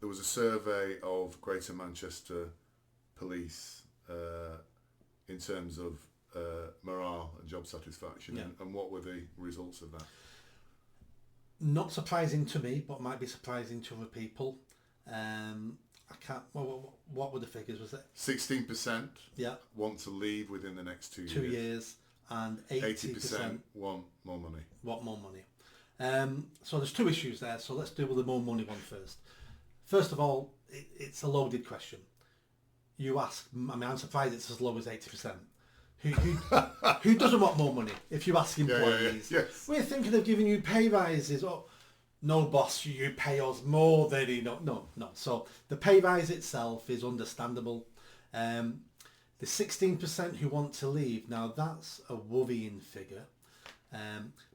there was a survey of Greater Manchester Police in terms of morale and job satisfaction, and what were the results of that? Not surprising to me, but might be surprising to other people. I can't. Well, what were the figures? Was it 16%? Yeah. Want to leave within the next 2 years. 2 years, and 80% want more money. Want more money. So there's two issues there. So let's deal with the more money one first. First of all, it's a loaded question. You ask. I mean, I'm surprised it's as low as 80%. Who doesn't want more money? If you ask employees, Yes. We're thinking of giving you pay rises. Oh, no, boss, you pay us more than enough. No. So the pay rise itself is understandable. The 16% who want to leave, now that's a worrying figure,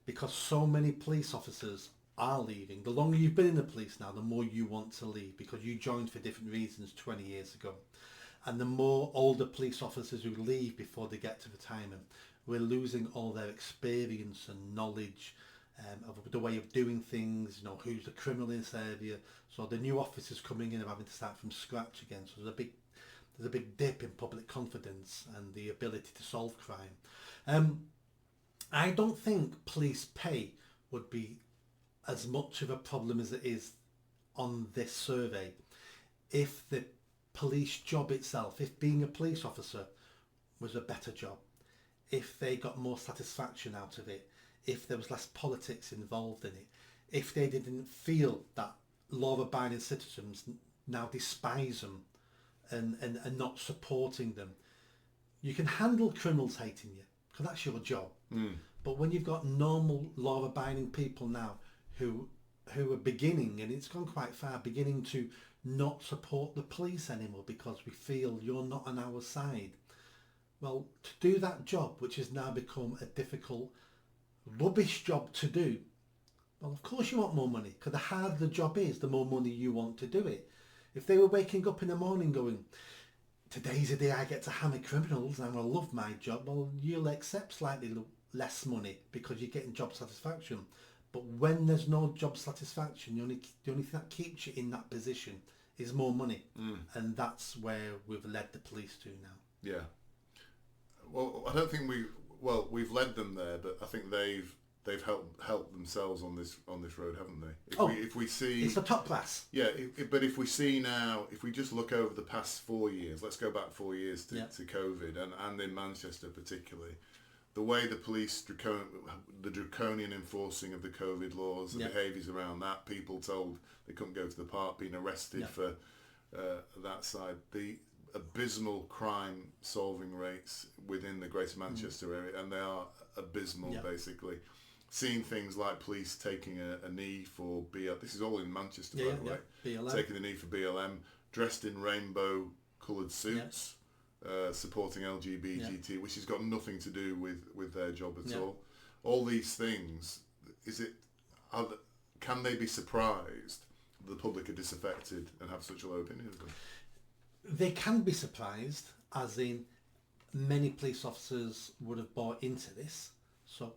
because so many police officers are leaving. The longer you've been in the police now, the more you want to leave because you joined for different reasons 20 years ago. And the more older police officers who leave before they get to retirement, we're losing all their experience and knowledge of the way of doing things, who's the criminal in this area. So the new officers coming in are having to start from scratch again. So there's a big dip in public confidence and the ability to solve crime. I don't think police pay would be as much of a problem as it is on this survey if the police job itself, if being a police officer was a better job, if they got more satisfaction out of it, if there was less politics involved in it, if they didn't feel that law-abiding citizens now despise them and not supporting them. You can handle criminals hating you because that's your job. But when you've got normal law-abiding people now who are beginning, and it's gone quite far, beginning to not support the police anymore because we feel you're not on our side. Well, to do that job, which has now become a difficult, rubbish job to do, well, of course you want more money, because the harder the job is, the more money you want to do it. If they were waking up in the morning going, today's the day I get to hammer criminals and I love my job, well, you'll accept slightly less money because you're getting job satisfaction. But when there's no job satisfaction, the only thing that keeps you in that position is more money. And that's where we've led the police to now. Yeah. Well, I don't think we've led them there, but I think they've helped themselves on this road, haven't they? If we see, it's the top class. Yeah, but if we see now, if we just look over the past 4 years, let's go back 4 years to COVID, and in Manchester particularly, the way the police, the draconian enforcing of the COVID laws, the behaviours around that, people told they couldn't go to the park, being arrested for that side, the abysmal crime solving rates within the Greater Manchester area, and they are abysmal basically. Seeing things like police taking a knee for BLM, this is all in Manchester by the way, BLM. Taking the knee for BLM, dressed in rainbow coloured suits, supporting LGBT, which has got nothing to do with their job at all. All these things, can they be surprised the public are disaffected and have such a low opinion of them? They can be surprised, as in many police officers would have bought into this. So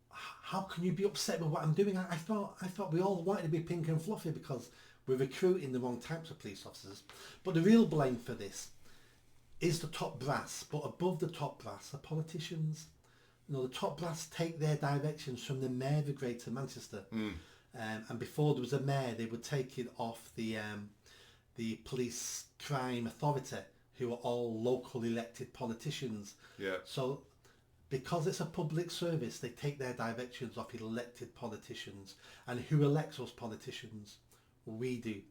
how can you be upset with what I'm doing? I thought we all wanted to be pink and fluffy because we're recruiting the wrong types of police officers. But the real blame for this is the top brass, but above the top brass are politicians. The top brass take their directions from the mayor of Greater Manchester. And before there was a mayor, they would take it off the police crime authority, who are all local elected politicians. So because it's a public service, they take their directions off elected politicians. And who elects those politicians? We do.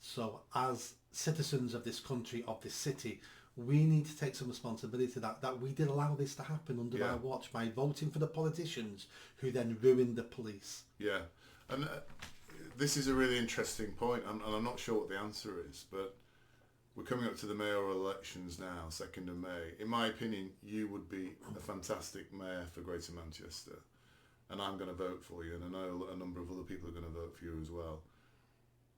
So as citizens of this country, of this city, we need to take some responsibility that we did allow this to happen under our watch by voting for the politicians who then ruined the police. Yeah, and this is a really interesting point, and I'm not sure what the answer is, but we're coming up to the mayoral elections now, 2nd of May. In my opinion, you would be a fantastic mayor for Greater Manchester, and I'm going to vote for you, and I know a number of other people are going to vote for you as well.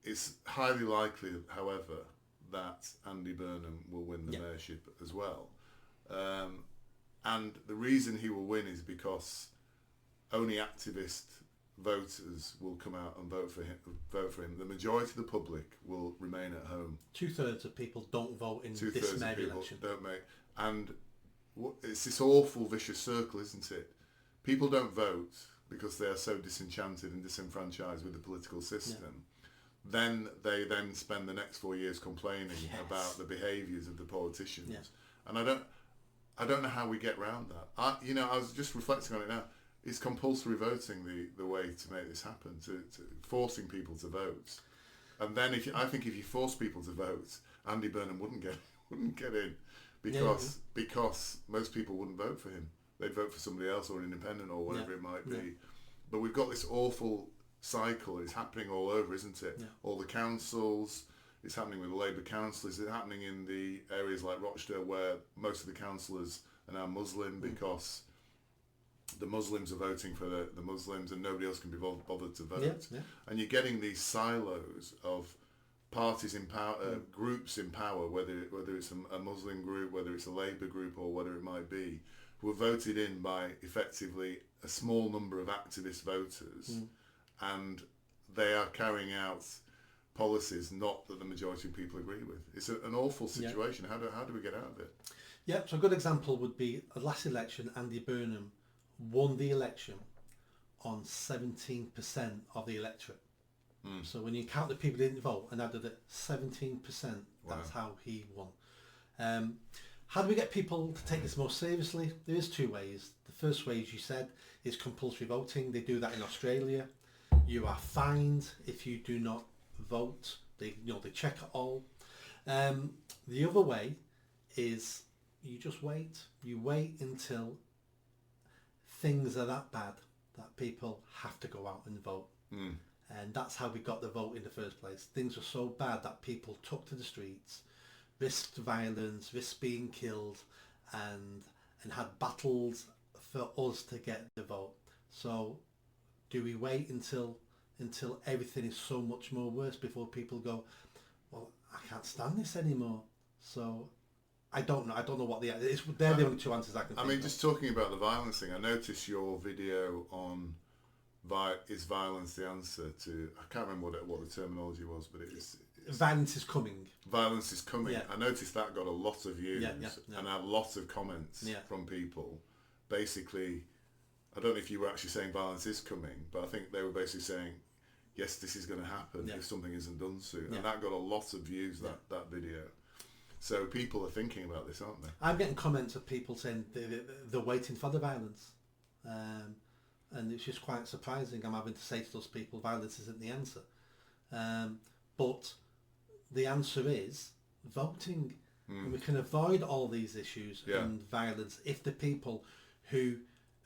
It's highly likely, however, that Andy Burnham will win the mayorship as well. And the reason he will win is because only activist voters will come out and vote for him. The majority of the public will remain at home. 2/3 of people don't vote in this mayor election. Don't make, and it's this awful vicious circle, isn't it? People don't vote because they are so disenchanted and disenfranchised with the political system. Then they spend the next 4 years complaining about the behaviours of the politicians, and I don't know how we get around that. I was just reflecting on it now. Is compulsory voting the way to make this happen? To forcing people to vote, and then I think if you force people to vote, Andy Burnham wouldn't get in because most people wouldn't vote for him. They'd vote for somebody else or an independent or whatever it might be. But we've got this awful cycle. It's happening all over, isn't it? All the councils. It's happening with the Labour councillors. It's happening in the areas like Rochdale where most of the councillors are now Muslim because the Muslims are voting for the Muslims and nobody else can be bothered to vote. And you're getting these silos of parties in power, groups in power, whether it's a Muslim group, whether it's a Labour group or whatever it might be, who are voted in by effectively a small number of activist voters, and they are carrying out policies not that the majority of people agree with. It's an awful situation. How do we get out of it? So a good example would be the last election. Andy Burnham won the election on 17% of the electorate. So when you count the people who didn't vote and added it, 17%, that's how he won. How do we get people to take this more seriously? There is two ways. The first way, as you said, is compulsory voting. They do that in Australia. You are fined if you do not vote. They check it all. The other way is you just wait. You wait until things are that bad that people have to go out and vote. And that's how we got the vote in the first place. Things were so bad that people took to the streets, risked violence, risked being killed, and had battles for us to get the vote. So do we wait until everything is so much more worse before people go, well, I can't stand this anymore? So I don't know what they're the only two answers I can think of. Just talking about the violence thing, I noticed your video on is violence the answer to, I can't remember what the terminology was, but it's violence is coming. Violence is coming. I noticed that got a lot of views and a lot of comments from people. Basically, I don't know if you were actually saying violence is coming, but I think they were basically saying, yes, this is going to happen if something isn't done soon. And that got a lot of views, that video. So people are thinking about this, aren't they? I'm getting comments of people saying they're waiting for the violence. And it's just quite surprising. I'm having to say to those people, violence isn't the answer. But the answer is voting. And we can avoid all these issues and violence if the people who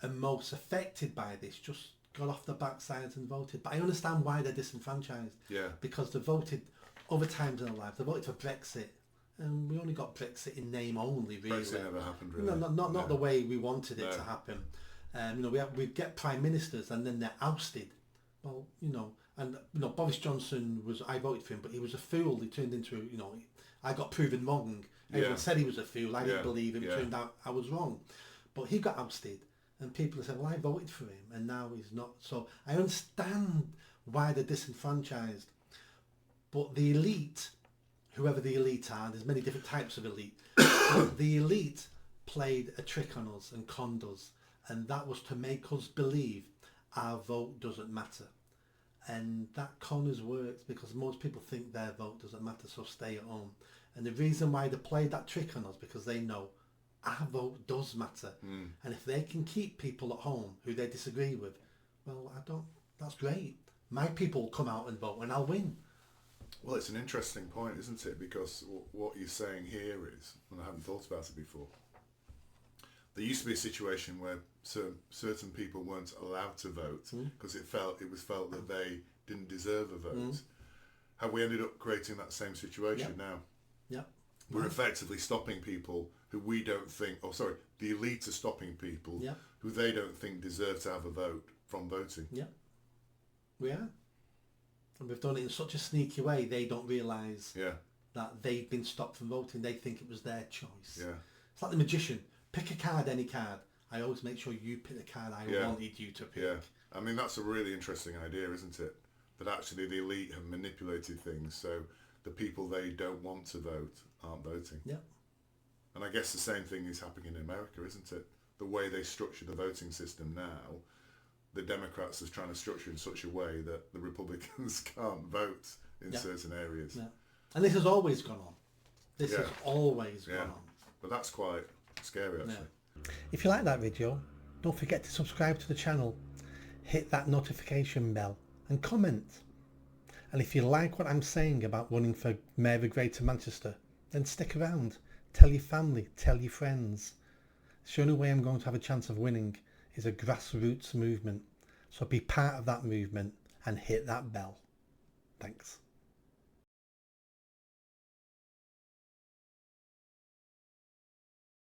are most affected by this just got off the backsides and voted. But I understand why they're disenfranchised. Because they voted other times in their life. They voted for Brexit. And we only got Brexit in name only, really. Brexit never happened, really. No, not the way we wanted it to happen. We get prime ministers and then they're ousted. Well, Boris Johnson I voted for him, but he was a fool. He turned into, I got proven wrong. Everyone said he was a fool. I didn't believe him. It turned out I was wrong. But he got ousted. And people have said, well, I voted for him and now he's not. So I understand why they're disenfranchised. But the elite, whoever the elite are, there's many different types of elite. The elite played a trick on us and conned us. And that was to make us believe our vote doesn't matter. And that con has worked because most people think their vote doesn't matter, so stay at home. And the reason why they played that trick on us, because they know our vote does matter. And if they can keep people at home who they disagree with, well, that's great. My people will come out and vote and I'll win. Well, it's an interesting point, isn't it? Because what you're saying here is, and I haven't thought about it before, there used to be a situation where certain people weren't allowed to vote because it was felt that they didn't deserve a vote. Have we ended up creating that same situation now? We're effectively stopping people who we don't think, the elite are stopping people who they don't think deserve to have a vote from voting. We are. And we've done it in such a sneaky way, they don't realise that they've been stopped from voting. They think it was their choice. It's like the magician. Pick a card, any card. I always make sure you pick the card I wanted you to pick. I mean, that's a really interesting idea, isn't it? That actually the elite have manipulated things so the people they don't want to vote aren't voting. Yeah. And I guess the same thing is happening in America, isn't it? The way they structure the voting system now, the Democrats are trying to structure in such a way that the Republicans can't vote in certain areas. Yeah. And this has always gone on. This has always gone on. But that's quite scary, actually. Yeah. If you like that video, don't forget to subscribe to the channel, hit that notification bell and comment. And if you like what I'm saying about running for Mayor of Greater Manchester, then stick around. Tell your family, tell your friends. The only way I'm going to have a chance of winning is a grassroots movement. So be part of that movement and hit that bell. Thanks.